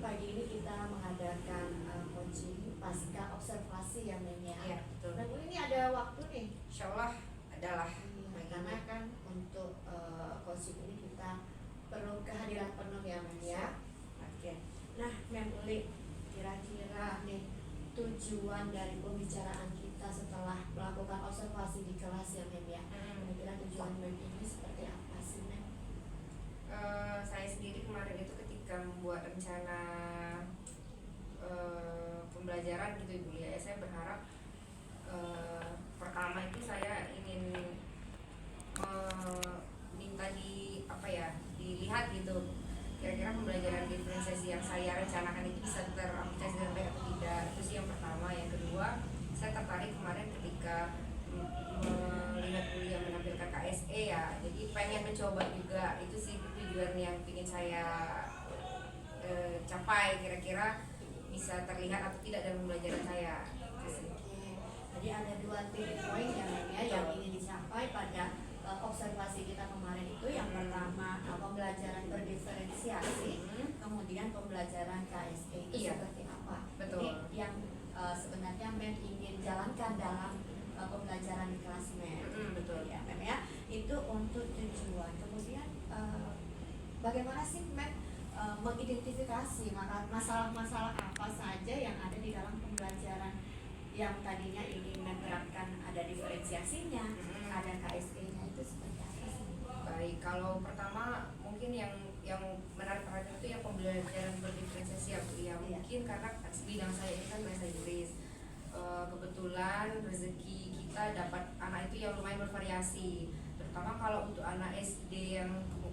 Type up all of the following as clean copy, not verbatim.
pagi ini kita mengadakan coaching pasca observasi ya Mem ya. Iya, betul. Dan ini ada waktu nih. Insya Allah adalah Karena kan untuk coaching ini kita perlu kehadiran penuh ya Mem ya. Oke. Nah Mem Uli, kira-kira nih tujuan dari pembicaraan kita setelah melakukan observasi di kelas ya Mem ya. Kira-kira tujuan Mem ini seperti apa sih Mem? Saya sendiri kemarin itu ketika membuat rencana pembelajaran gitu Ibu ya, saya berharap pertama itu saya ingin minta dilihat gitu kira-kira pembelajaran diferensiasi yang saya rencanakan itu bisa teraplikasi dengan baik atau tidak. Itu sih yang pertama. Yang kedua, saya tertarik kemarin ketika melihat kuliah menampilkan KSE ya, jadi pengen mencoba juga. Itu sih tujuan yang ingin saya capai, kira-kira bisa terlihat atau tidak dalam pembelajaran saya. Jadi ada dua titik poin yang ingin dicapai pada observasi kita kemarin itu. Yang pertama pembelajaran berdiferensiasi, kemudian pembelajaran KSE itu seperti apa. Betul. Ini yang sebenarnya Mem ingin jalankan dalam pembelajaran di kelas Mem. Betul ya Mem ya. Itu untuk tujuan. Kemudian bagaimana sih Mem mengidentifikasi masalah-masalah apa saja yang ada di dalam pembelajaran yang tadinya ingin menerapkan ada diferensiasinya, ada KSE-nya, itu seperti apa sih? Baik, kalau pertama mungkin yang menarik perhatian itu yang pembelajaran berdiferensiasi ya Bu ya. Mungkin karena bidang saya ini kan bahasa Inggris. Kebetulan rezeki kita dapat anak itu yang lumayan bervariasi, terutama kalau untuk anak SD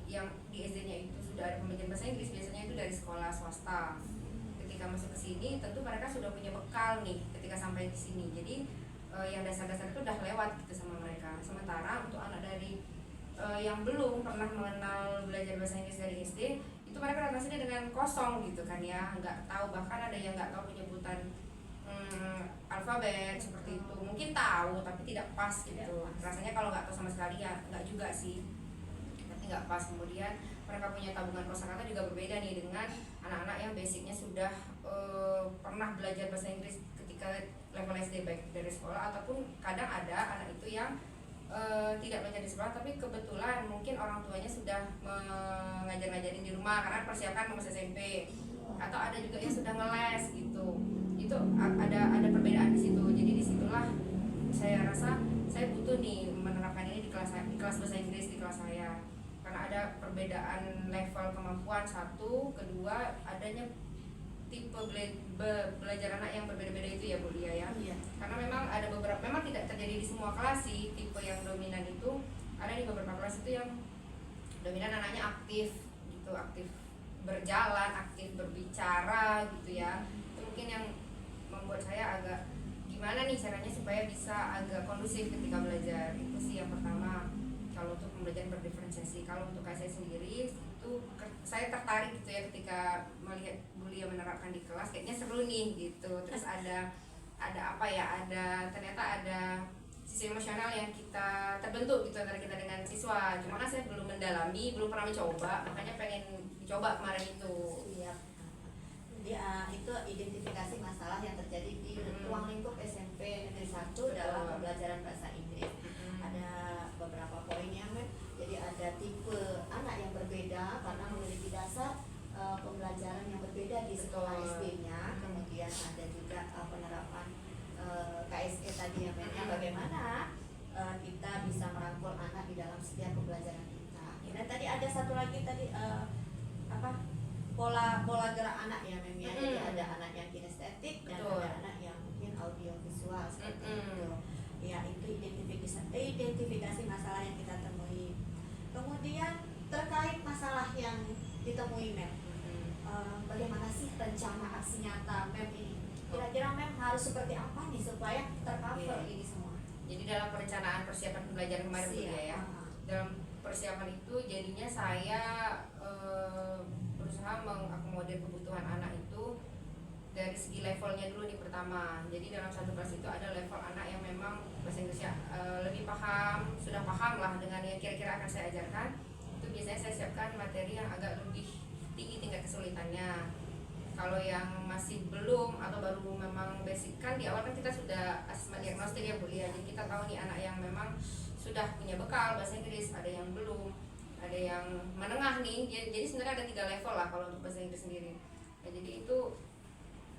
yang di SD-nya itu sudah ada pembelajaran bahasa Inggris, biasanya itu dari sekolah swasta. Ketika masuk ke sini tentu mereka sudah punya bekal nih ketika sampai di sini. Jadi yang dasar-dasar itu udah lewat gitu sama mereka. Sementara untuk anak dari yang belum pernah mengenal belajar bahasa Inggris dari SD, itu mereka datang sini dengan kosong gitu kan ya, nggak tahu, bahkan ada yang nggak tahu penyebutan alfabet seperti itu. Mungkin tahu tapi tidak pas gitu. Rasanya kalau nggak tahu sama sekali ya nggak juga sih, tapi nggak pas. Kemudian mereka punya tabungan kosakata juga berbeda nih dengan anak-anak yang basicnya sudah pernah belajar bahasa Inggris ketika level SD, baik dari sekolah ataupun kadang ada anak itu yang tidak belajar di sekolah tapi kebetulan mungkin orang tuanya sudah ngajarin di rumah karena persiapkan masuk SMP, atau ada juga yang sudah ngeles gitu. Itu ada perbedaan di situ. Jadi disitulah saya rasa saya butuh nih menerapkan ini di kelas bahasa Inggris di kelas saya, karena ada perbedaan level kemampuan. Satu, kedua adanya tipe belajar anak yang berbeda-beda itu ya Bu Lia ya. Karena memang ada beberapa, memang tidak terjadi di semua kelas sih, tipe yang dominan itu ada di beberapa kelas itu yang dominan anaknya aktif gitu, aktif berjalan, aktif berbicara gitu ya. Itu mungkin yang membuat saya agak gimana nih caranya supaya bisa agak kondusif ketika belajar. Itu sih yang pertama kalau untuk pembelajaran berdiferensiasi. Kalau untuk saya sendiri itu saya tertarik gitu ya ketika melihat Bu Lia menerapkan di kelas, kayaknya seru nih gitu. Terus ada ternyata ada sisi emosional yang kita terbentuk gitu antara kita dengan siswa. Cuma kan saya belum mendalami, belum pernah mencoba, makanya pengen dicoba kemarin itu. Iya. Jadi itu identifikasi masalah yang terjadi di ruang lingkup SMP Negeri 1 dalam pembelajaran bahasa Inggris. Ada beberapa poinnya Mem. Jadi ada tipe anak yang berbeda karena memiliki dasar pembelajaran yang berbeda di sekolah SD-nya. Kemudian ada juga penerapan KSE tadi ya Mem. Bagaimana kita bisa merangkul anak di dalam setiap pembelajaran kita. Dan tadi ada satu lagi tadi pola gerak anak ya Mem ya. Jadi ada anak yang kinestetik dan ada anak yang mungkin audio visual seperti itu. Ya, itu identifikasi masalah yang kita temui. Kemudian terkait masalah yang ditemui Mem, bagaimana sih rencana aksi nyata Mem ini? Kira-kira Mem harus seperti apa nih supaya tercover ini semua? Jadi dalam perencanaan persiapan pembelajaran kemarin ya, dalam persiapan itu jadinya saya berusaha mengakomodir kebutuhan anak itu dari segi levelnya dulu nih pertama. Jadi dalam satu kelas itu ada level anak yang memang bahasa Inggrisnya lebih paham, sudah paham lah dengan yang kira-kira akan saya ajarkan. Itu biasanya saya siapkan materi yang agak lebih tinggi tingkat kesulitannya. Kalau yang masih belum atau baru memang basic, kan di awal kan kita sudah asesmen diagnostik ya Bu ya, jadi kita tahu nih anak yang memang sudah punya bekal bahasa Inggris, ada yang belum, ada yang menengah nih. Jadi sebenarnya ada 3 level lah kalau untuk bahasa Inggris sendiri. Nah, jadi itu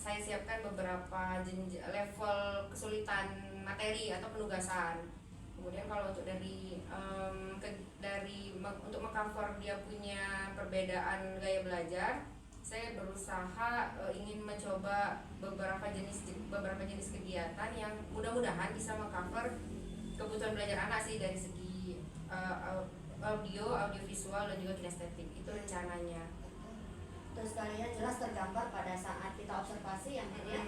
saya siapkan beberapa level kesulitan materi atau penugasan. Kemudian kalau untuk untuk mengcover dia punya perbedaan gaya belajar, saya berusaha ingin mencoba beberapa jenis kegiatan yang mudah-mudahan bisa mengcover kebutuhan belajar anak sih, dari segi audio visual dan juga kinestetik. Itu rencananya. Terus kalian jelas tergambar pada saat kita observasi yang dia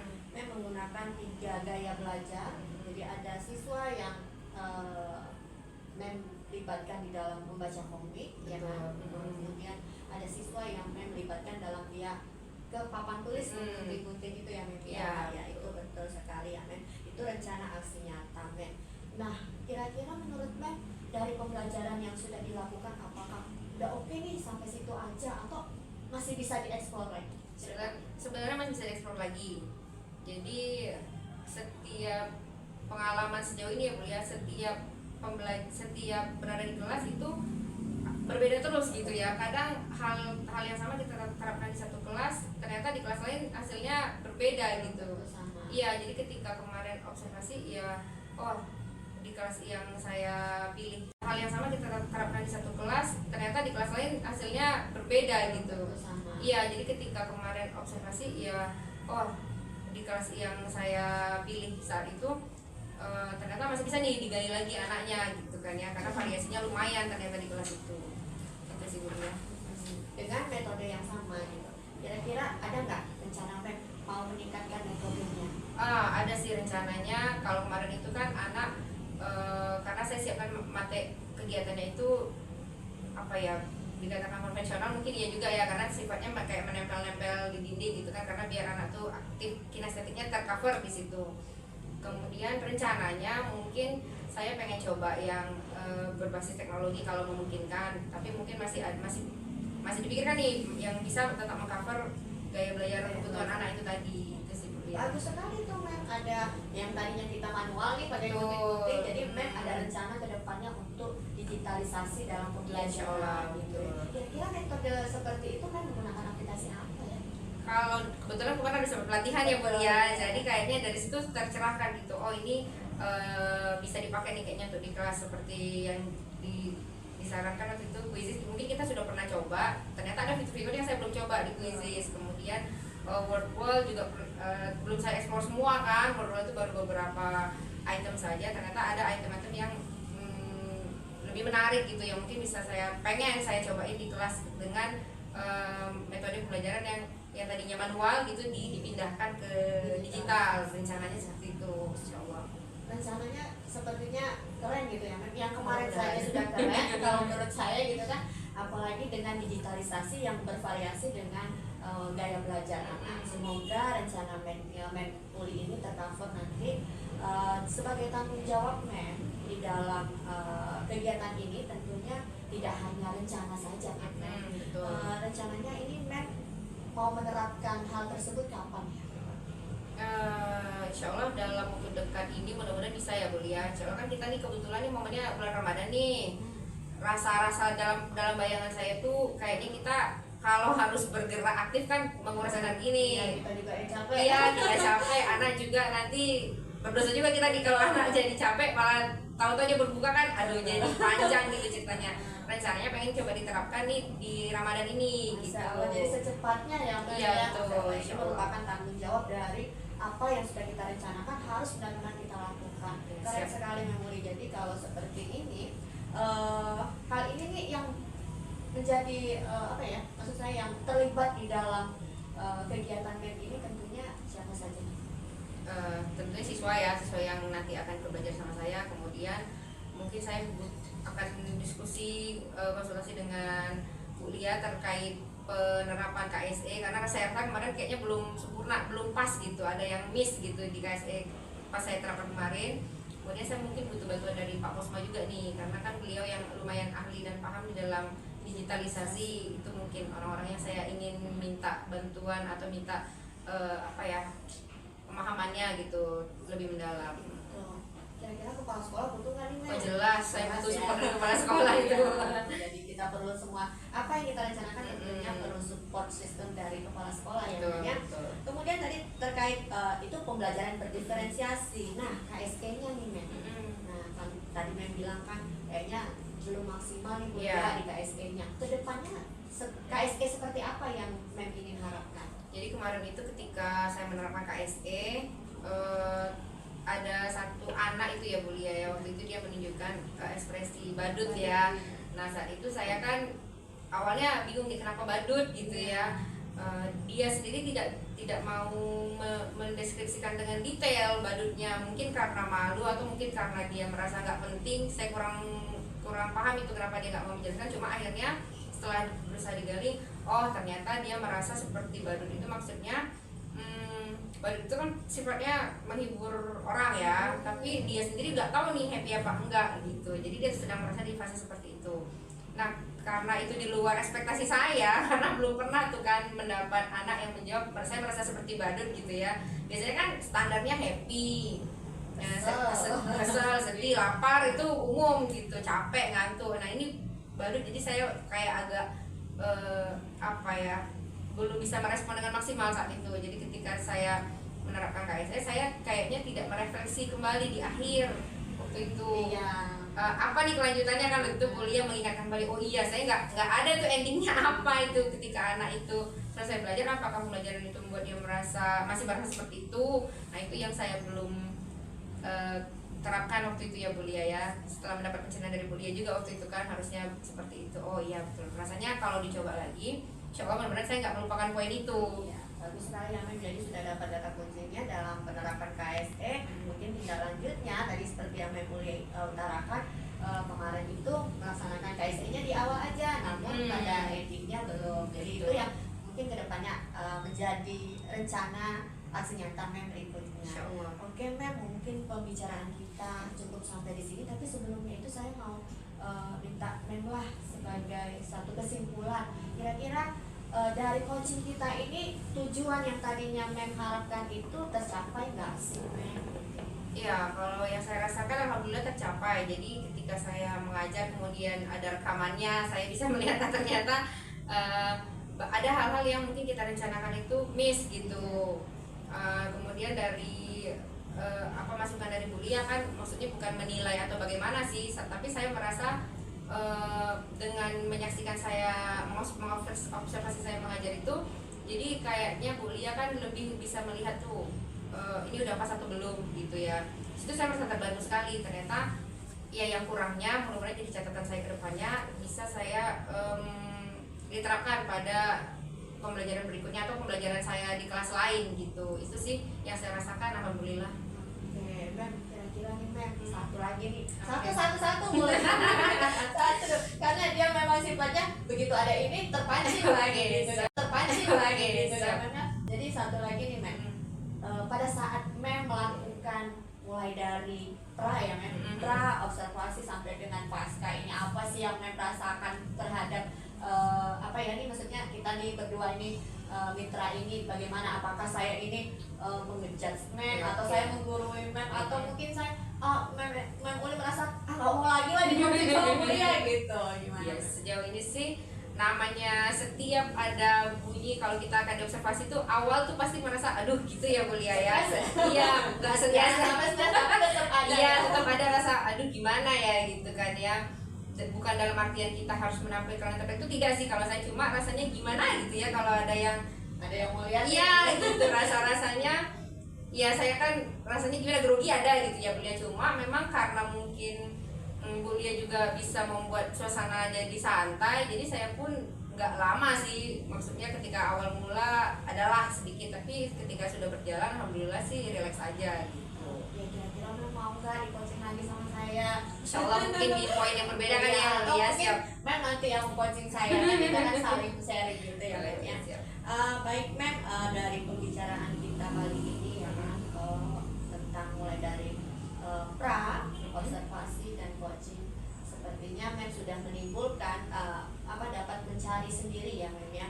menggunakan 3 gaya belajar. Jadi ada siswa yang melibatkan di dalam membaca komik, ya kan? Kemudian ada siswa yang melibatkan dalam dia ke papan tulis gunting-gunting itu ya Mem. Ya, itu betul sekali ya Mem. Itu rencana aksi nyata Mem. Nah, kira-kira menurut Mem dari pembelajaran yang sudah dilakukan, apakah udah oke nih sampai situ aja atau masih bisa dieksplor lagi? Sebenarnya masih bisa dieksplor lagi. Jadi setiap pengalaman sejauh ini ya Bu ya, setiap berada di kelas itu berbeda terus gitu ya. Kadang hal yang sama kita terapkan di satu kelas, ternyata di kelas lain hasilnya berbeda gitu. Iya, jadi ketika kemarin observasi ya, oh di kelas yang saya pilih hal yang sama kita terapkan di satu kelas, ternyata di kelas lain hasilnya berbeda gitu. Iya, jadi ketika kemarin observasi ya, oh di kelas yang saya pilih saat itu ternyata masih bisa nih digali lagi anaknya gitu kan ya, karena variasinya lumayan ternyata di kelas itu sih Bu ya. Dengan metode yang sama gitu, kira-kira ada nggak rencana Mem mau meningkatkan metodenya? Ada sih rencananya. Kalau kemarin itu kan anak karena saya siapkan kegiatannya itu apa ya, dikatakan konvensional mungkin ya juga ya, karena sifatnya kayak menempel-nempel di dinding gitu kan, karena biar anak tuh aktif kinestetiknya tercover di situ. Kemudian rencananya mungkin saya pengen coba yang berbasis teknologi kalau memungkinkan, tapi mungkin masih dipikirkan nih yang bisa tetap mengcover gaya belajar kebutuhan anak itu tadi. Itu sih Bu ya. Bagus sekali tuh Mem, ada yang tadinya kita manual nih pakai gunting-gunting, jadi Mem ada rencana ke depannya untuk digitalisasi dalam pembelajaran gitu. Kira-kira metode seperti itu Mem menggunakan aplikasi apa ya? Kalau kebetulan bukan ada sampai pelatihan ya Bu ya, jadi kayaknya dari situ tercerahkan gitu. Oh ini bisa dipakai nih kayaknya untuk di kelas, seperti yang disarankan waktu itu Quizizz. Mungkin kita sudah pernah coba, ternyata ada fitur-fitur yang saya belum coba di Quizizz. Kemudian Wordwall juga belum saya explore semua kan. Wordwall itu baru beberapa item saja, ternyata ada item-item yang lebih menarik gitu, yang mungkin bisa pengen saya cobain di kelas dengan metode pembelajaran yang tadinya manual gitu dipindahkan ke digital. Rencananya seperti itu, insya Allah. Rencananya sepertinya keren gitu ya Mem. Yang kemarin saya sudah keren kalau menurut saya gitu kan, apalagi dengan digitalisasi yang bervariasi dengan gaya belajar anak. Semoga rencana Mem Uli ini tercover nanti sebagai tanggung jawab Mem di dalam kegiatan ini. Tentunya tidak hanya rencana saja kan Mem. Rencananya ini Mem mau menerapkan hal tersebut kapan ya? Insya Allah dalam waktu dekat ini mudah-mudahan bisa ya Bu ya. Insya Allah kan kita nih kebetulan nih momennya bulan Ramadan nih. Rasa-rasa dalam bayangan saya tuh kayaknya kita kalau harus bergerak aktif kan menguras energi nih. Iya, kita juga yang capek. Iya, kita capek, anak juga nanti berdosa juga kita nih kalau anak jadi capek malah tahu-tahu dia berbuka kan, aduh jadi panjang gitu ceritanya. Rencananya pengen coba diterapkan nih di Ramadan ini gitu. Jadi secepatnya ya Mem. Iya, betul. Ini merupakan tanggung jawab dari apa yang sudah kita rencanakan harus benar-benar kita lakukan. Keren sekali Mem Uli. Jadi kalau seperti ini, hal ini nih yang menjadi apa ya, maksud saya yang terlibat di dalam kegiatan Mem ini tentunya siapa saja? Tentunya siswa yang nanti akan belajar sama saya. Kemudian mungkin saya akan diskusi konsultasi dengan Bu Lia terkait penerapan KSE, karena saya kemarin kayaknya belum sempurna, belum pas gitu, ada yang miss gitu di KSE pas saya terapkan kemarin. Kemudian saya mungkin butuh bantuan dari Pak Posma juga nih, karena kan beliau yang lumayan ahli dan paham di dalam digitalisasi. Itu mungkin orang-orang yang saya ingin minta bantuan atau minta pemahamannya gitu lebih mendalam. Kira-kira kepala sekolah butuh nggak nih, Mel? Oh jelas, saya butuh ya. support dari kepala sekolah itu. Jadi kita perlu semua apa yang kita rencanakan tentunya perlu support system dari kepala sekolah ya, Mel, ya. Kemudian tadi terkait itu pembelajaran berdiferensiasi. Nah, KSE-nya nih, Mel. Nah, kan tadi Mel bilang kan kayaknya belum maksimal nih kuliah di KSE-nya. Kedepannya KSE seperti apa yang Mel ingin harapkan? Jadi kemarin itu ketika saya menerapkan KSE, ada satu anak itu ya Bu Lia ya, waktu itu dia menunjukkan ekspresi badut ya. Nah saat itu saya kan awalnya bingung nih kenapa badut gitu ya. Dia sendiri tidak mau mendeskripsikan dengan detail badutnya, mungkin karena malu atau mungkin karena dia merasa nggak penting. Saya kurang paham itu kenapa dia nggak mau menjelaskan. Cuma akhirnya setelah berusaha digali, oh ternyata dia merasa seperti badut itu maksudnya badut itu kan sifatnya menghibur orang ya, tapi dia sendiri nggak tahu nih happy apa enggak gitu. Jadi dia sedang merasa di fase seperti itu. Nah karena itu di luar ekspektasi saya karena belum pernah tuh kan mendapat anak yang menjawab saya merasa seperti badut gitu ya. Biasanya kan standarnya happy, kesel, sedih, lapar itu umum gitu, capek, ngantuk. Nah ini badut, jadi saya kayak agak belum bisa merespon dengan maksimal saat itu. Jadi ketika saya menerapkan KSE, saya kayaknya tidak merefleksi kembali di akhir waktu itu. Apa nih kelanjutannya kan itu kuliah mengingatkan kembali, oh iya saya nggak ada tuh endingnya apa itu ketika anak itu selesai belajar, apakah pembelajaran itu membuat dia masih merasa seperti itu. Nah itu yang saya belum terapkan waktu itu ya Bu Lia ya. Setelah mendapat pencerahan dari Bu Lia juga waktu itu kan harusnya seperti itu. Oh iya betul, rasanya kalau dicoba lagi insya Allah benar-benar saya nggak melupakan poin itu. Ya, bagus sekali ya, jadi sudah dapat data kuncinya dalam penerapan KSE. Mungkin tindak lanjutnya tadi seperti yang Mem utarakan, kemarin itu melaksanakan KSE-nya di awal aja, namun pada endingnya belum. Jadi itu yang mungkin kedepannya menjadi rencana aksi nyata Mem berikutnya. Oke Mem, mungkin pembicaraan kita cukup sampai di sini, tapi sebelumnya itu saya mau minta Mem lah sebagai satu kesimpulan, kira-kira dari coaching kita ini tujuan yang tadinya Mem harapkan itu tercapai nggak sih Mem? Ya kalau yang saya rasakan alhamdulillah tercapai. Jadi ketika saya mengajar kemudian ada rekamannya, saya bisa melihat ternyata ada hal-hal yang mungkin kita rencanakan itu miss gitu. Kemudian dari masukan dari Bu Lia kan maksudnya bukan menilai atau bagaimana sih, tapi saya merasa dengan menyaksikan saya mengobservasi saya mengajar itu, jadi kayaknya Bu Lia kan lebih bisa melihat tuh ini udah pas atau belum gitu ya. Situ saya merasa terbantu sekali. Ternyata ya yang kurangnya mudah-mudahan jadi catatan saya ke depannya bisa saya diterapkan pada pembelajaran berikutnya atau pembelajaran saya di kelas lain gitu. Itu sih yang saya rasakan alhamdulillah. Oke, Mem, kira-kira nih Mem, satu lagi nih. Satu boleh. Satu. Karena dia memang sifatnya begitu ada ini terpancing lagi gitu. Jadi satu lagi nih Mem. Pada saat Mem melakukan mulai dari pra observasi sampai dengan pasca, ini apa sih yang Mem rasakan terhadap ini maksudnya kita nih berdua ini mitra ini, bagaimana, apakah saya ini mengejudge Mem atau saya menggurui Mem atau mungkin saya Mem Uli merasa nggak mau lagi lah dibimbing sama kuliah gitu, gimana? Ya, sejauh ini sih namanya setiap ada bunyi kalau kita akan diobservasi tuh awal tuh pasti merasa aduh gitu ya kuliah ya. Iya, nggak setiap tetap ada rasa aduh gimana ya gitu kan ya. Bukan dalam artian kita harus menampilkan itu tidak sih, kalau saya cuma rasanya gimana gitu ya kalau ada yang mau lihat. Iya gitu rasanya ya saya kan rasanya gimana, grogi ada gitu ya kuliah. Cuma memang karena mungkin Bu Lia juga bisa membuat suasana jadi santai, jadi saya pun nggak lama sih, maksudnya ketika awal mula adalah sedikit, tapi ketika sudah berjalan alhamdulillah sih relax aja gitu. Ya kira-kira Mem mau nggak di coaching lagi sama saya? Insya Allah mungkin di poin yang berbeda kan ya. Iya siap. Mem nanti yang coaching saya, kita kan saling sharing gitu ya Mem ya. Baik Mem, dari pembicaraan kita kali ini ya kan tentang mulai dari pra observasi dan coaching, sepertinya Mem sudah menimbulkan dapat mencari sendiri ya Mem ya,